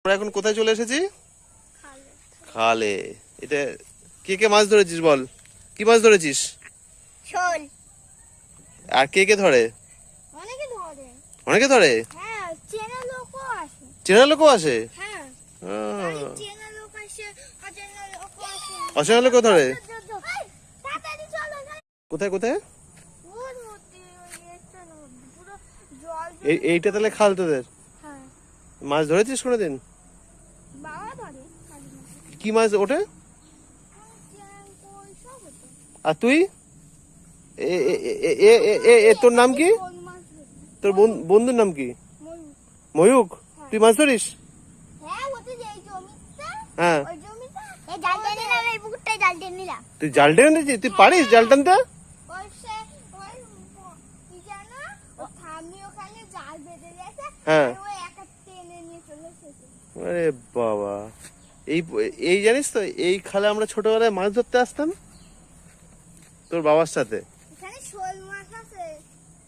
আমরা এখন কোথায় চলে এসেছি? খালে। এটা কে কে মাছ ধরেছিস বল? কি মাছ ধরেছিস? শোল। আর কে কে ধরে? অনেকে ধরে। অনেকে ধরে? হ্যাঁ, চেনা লোকও আসে। চেনা লোকও আসে? হ্যাঁ, চেনা লোক আসে, অচেনা লোকও আসে। অচেনা লোকও ধরে? তাড়াতাড়ি চলো। কোথায় কোথায়? ওর মধ্যে ওই একটা নদী, পুরো জল। এইটা তাহলে খাল তোদের? হ্যাঁ, মাছ ধরেছিস কোনোদিন? বাবা ধরে মাঝে মাঝে। কি মাছ ওঠে? চ্যাং, কই সব হতো। আর তুই? তোর নাম কি? শোল মাছ ধরি। তোর বন্ধুর নাম কি? ময়ূর। ময়ূক? তুই মাছ ধরিস? হ্যাঁ, ওতে যে এই জমিটা, হ্যাঁ। ওই জমিটা, এই জাল টেনে নিলাম, এই পুকুরটাই জাল টেনে নিলাম। তুই জাল টেনে নিয়েছিস? তুই পারিস জাল টানতে? ওই সে ওই কি জানো, ও থামি ওখানে জাল বেঁধে গেছে। হ্যাঁ। আর ওই একা টেনে নিয়ে চলে এসেছে। আরে বাবা, এই এই জানিস তো, এই খালে আমরা ছোটবেলায় মাছ ধরতে আসতাম তোর বাবার সাথে। এখানে শোল মাছ আছে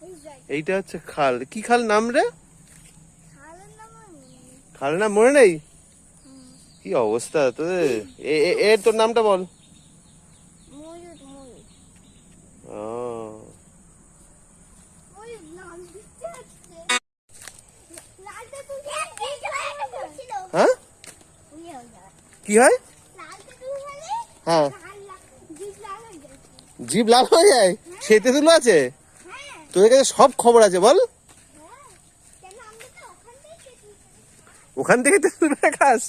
এই জায়গায়। এইটা হচ্ছে খাল। কি খাল নাম রে? খালের নাম আমি খালের নাম মনে নেই? কি অবস্থা তোদের। এর তোর নামটা বল। ময়ূর। ময়ূর ও, ময়ূর নাম দিতে আসছে। লালটা তুই এই জায়গাটা করছিল। হ্যাঁ ওই জায়গা। কি হয়? লালটা তুই বলে হ্যাঁ, লাল জিভ লাল হয়ে যাচ্ছে। জিভ লাল হয়ে যায়? সেই তেঁতুল আছে? হ্যাঁ। তোদের কাছে সব খবর আছে বল। হ্যাঁ, কেন আমরা তো ওখান থেকে ওখান থেকে তেঁতুল খাস?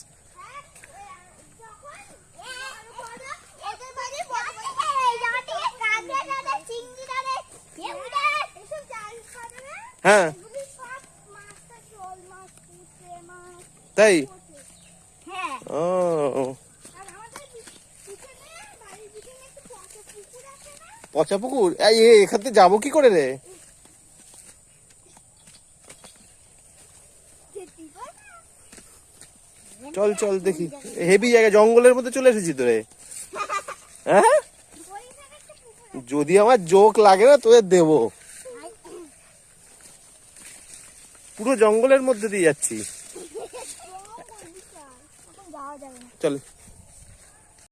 হ্যাঁ, তাই? ও, পচা পুকুর? এখান থেকে যাবো কি করে রে? চল চল দেখি। হেভি জায়গা, জঙ্গলের মধ্যে চলে এসেছি তোরে। হ্যাঁ, যদি আমার জোক লাগে না তোদের দেবো। পুরো জঙ্গলের মধ্যে দিয়ে যাচ্ছি। যাওয়া যাবে না। চল।